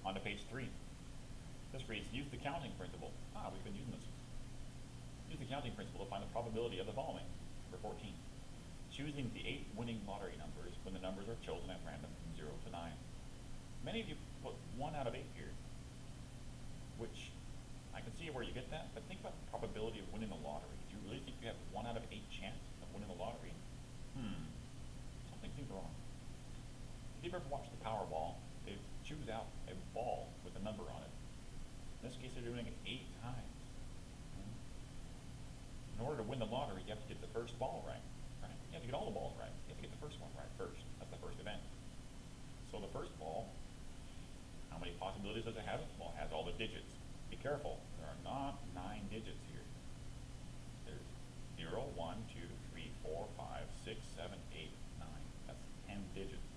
On to page 3. This reads, use the counting principle. We've been using this. Use the counting principle to find the probability of the following. Number 14. Choosing the 8 winning lottery numbers when the numbers are chosen at random from 0 to 9. Many of you put 1 out of 8 here, which I can see where you get that, but think about the probability of winning the lottery. Do you really think you have 1 out of 8 chance of winning the lottery? Something seems wrong. If you've ever watched the Powerball, they choose out a ball with a number on it. In this case, they're doing it 8 times. In order to win the lottery, you have to get the first ball right. You have to get all the balls right. You have to get the first one right first. That's the first event. So the first ball, how many possibilities does it have? Well, it has all the digits. Be careful. There are not 9 digits here. There's 0, 1, 2, 3, 4, 5, 6, 7, 8, 9. That's 10 digits.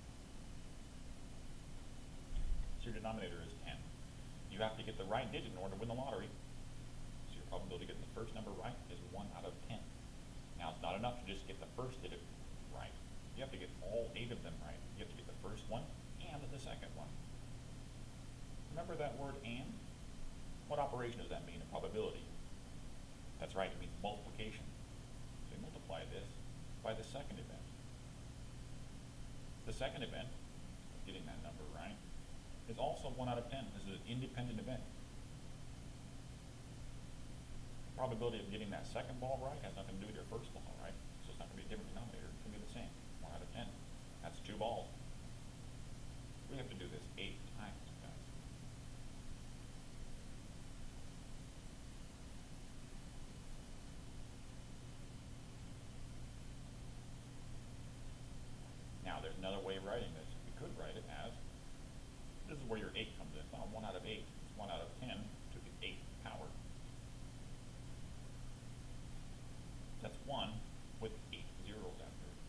So your denominator is 10. You have to get the right digit in order to win the lottery. So your probability of getting the first number right is 1 out of 10. Now, it's not enough to just get the first digit right. You have to get all 8 of them right. You have to get the first one and the second one. Remember that word and? What operation does that mean in probability? That's right, it means multiplication. So you multiply this by the second event. The second event, getting that number right, is also 1 out of 10. This is an independent event. The probability of getting that second ball right has nothing to do with your first ball, right? So it's not going to be a different denominator. It's going to be the same. 1 out of 10. That's 2 balls. We have to do this 8 times, guys. Now, there's another way of writing this. We could write it as, this is where your 8 comes in. It's not 1 out of 8. It's 1 out of 10 to the 8th power. That's 1 with 8 zeros after it.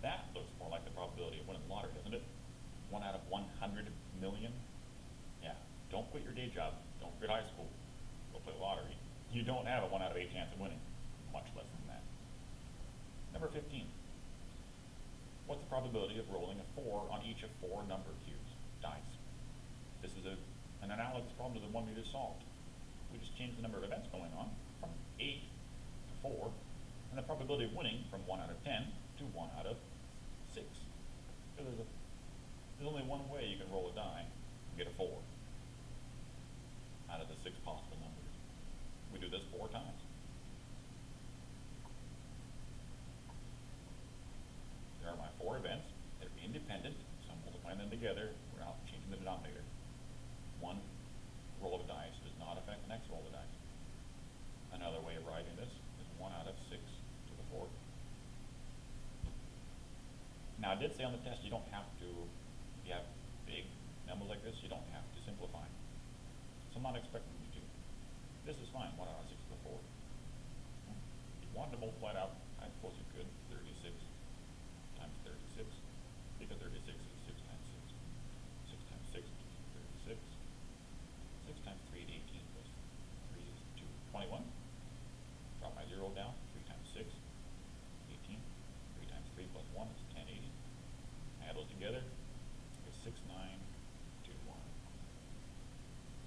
That looks more like the probability of winning the lottery, doesn't it? 1 out of 100 million. Yeah, don't quit your day job. Don't quit high school. Go play the lottery. You don't have a 1 out of 8 chance of winning. Much less than that. Number 15. What's the probability of rolling a 4 on each of 4 number cubes? Dice. This is an analogous problem to the one we just solved. We just changed the number of events going on from 8 to 4, and the probability of winning from 1 out of 10 to 1 out of 6. So there's only one way you can roll a die and get a 4 out of the 6 possible numbers. We do this 4 times. There are my 4 events. They're independent, so I'm multiplying them together. We're not changing the denominator. One roll of a dice does not affect the next roll of dice. Another way of writing this is 1 out of 6 to the 4th. Now, I did say on the test you don't have to, if you have big numbers like this, you don't have to simplify. So I'm not expecting you to. This is fine, 1 out of 6 to the 4th. If you wanted to multiply it out, I suppose you could. 36 times 36, because 36 is 6 times 6. 6 times 6 is 36. 6 times 3 is 18 plus 3 is 2, 21. Drop my 0 down, 3 times 6, 18. 3 times 3 plus 1 is 1080. Add those together, it's 6921.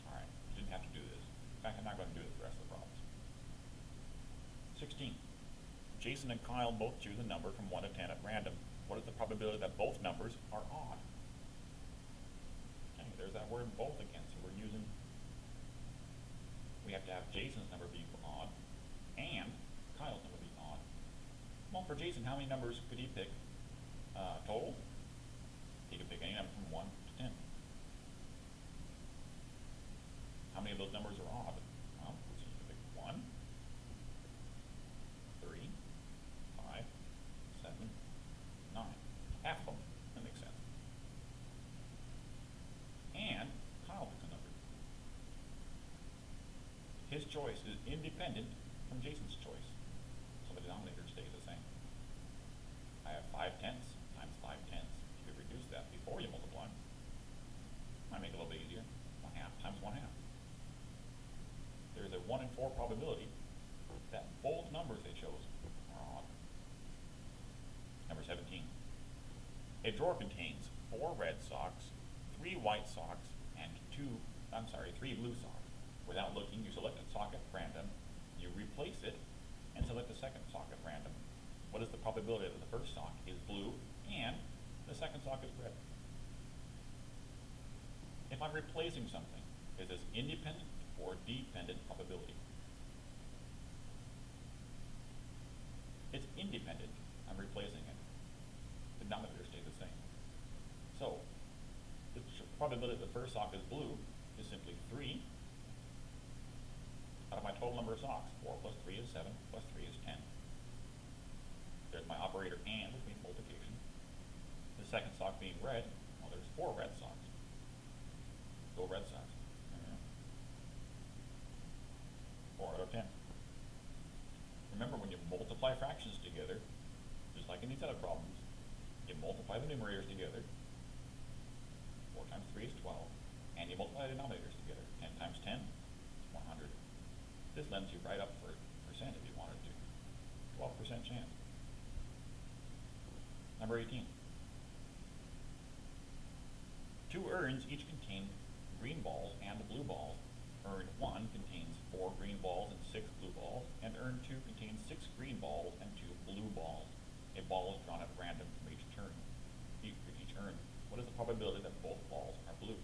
Alright, you didn't have to do this. In fact, I'm not going to do the rest of the problems. 16. Jason and Kyle both choose a number from 1 to 10 at random. What is the probability that both numbers are odd? Okay, there's that word both again, so we have to have Jason's number be odd and Kyle's number be odd. Well, for Jason, how many numbers could he pick total? He could pick any number from 1 to 10. How many of those numbers are odd? Well, he could pick 1, 3, 5, 7, 9. Half of them. That makes sense. And Kyle picks a number. His choice is independent from Jason's choice. So the denominator stays the same. I have 5 tenths times 5 tenths. You could reduce that before you multiply. Might make it a little bit easier. 1/2 times 1/2. There's a 1 in 4 probability that both numbers they chose are odd. Number 17. A A drawer contains 4 red socks, 3 white socks, and 3 blue socks. Without looking, you select a sock at random, you replace it, and select the second sock at random. What is the probability that the first sock is blue and the second sock is red? If I'm replacing something, is this independent or dependent probability? It's independent. I'm replacing it. The denominator stays the same. So, the probability that the first sock is blue is simply 3 out of my total number of socks. 4 plus 3 is 7, plus 3 is 10. There's my operator and, which means multiplication. The second sock being red, well, there's 4 red socks. Go Red Sox. 4 out of 10. Remember, when you multiply fractions together, just like in these other problems, you multiply the numerators together. 4 times 3 is 12. And you multiply the denominators together. 10 times 10 is 100. This lends you right up for percent if you wanted to. 12% chance. Number 18. 2 urns each contain green balls and blue balls. Urn 1 contains 4 green balls and 6 blue balls, and urn 2 contains 6 green balls and 2 blue balls. A ball is drawn at random from each urn. What is the probability that both balls are blue?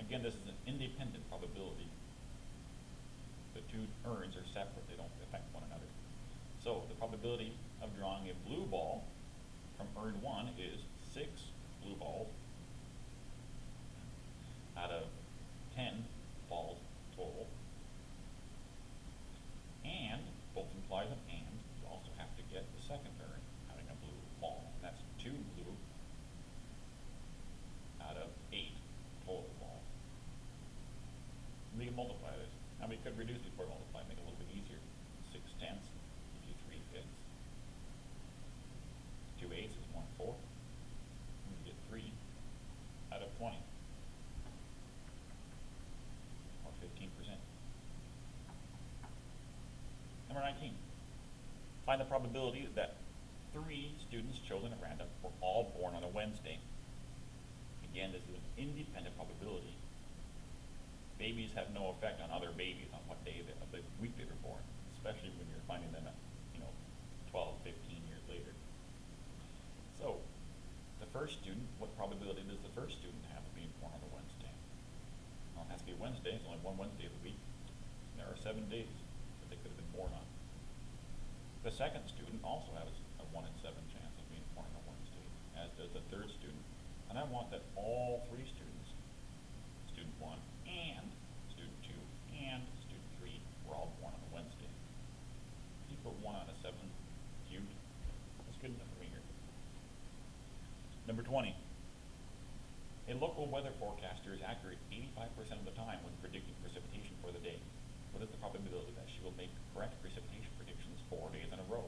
Again, this is an independent probability. The 2 urns are separate, they don't affect one another. So the probability of drawing a blue ball from urn 1 is 6 blue balls out of 10 balls total. And, both implies an and, you also have to get the second urn having a blue ball. And that's 2 blue out of 8 total balls. We can multiply this. Now we could reduce before multiply, make it a little bit easier. 6 tenths gives you 3 fifths. 2 eighths is 1/4. And you get 3 out of 20. Or 15%. Number 19. Find the probability that 3 students chosen at random were all born on a Wednesday. Again, this is an independent probability. Babies have no effect on other babies on what day of the week they were born, especially when you're finding them at, 12, 15 years later. So, the first student, what probability does the first student have of being born on a Wednesday? Well, it has to be Wednesday. It's only one Wednesday of the week. And there are 7 days that they could have been born on. The second student also has a 1 in 7 chance of being born on a Wednesday, as does the third student. And I want that all 3 students, student 1 and student 2 and student 3, were all born on a Wednesday. If you put 1 out of 7 cubed, that's good enough for me here. Number 20. A local weather forecaster is accurate 85% of the time when predicting precipitation for the day. What is the probability that she will make correct precipitation predictions 4 days in a row?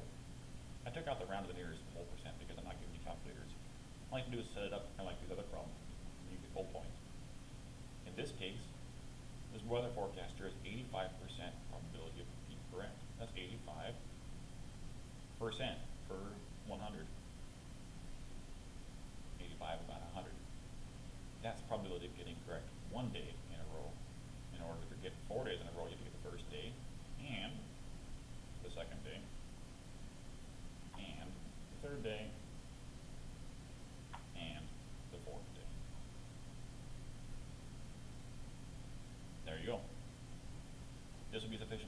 I took out the round of the nearest whole percent because I'm not giving you calculators. All you can do is set it up kind of like these other problems, and you get whole points. In this case, this weather forecaster has 85% probability of being correct. That's 85% per 100. 85 about 100. That's probability of getting correct 1 day in a row. In order to get 4 days in a row, you have to get the first day, and the second day, and the third day, and the fourth day. There you go. This will be sufficient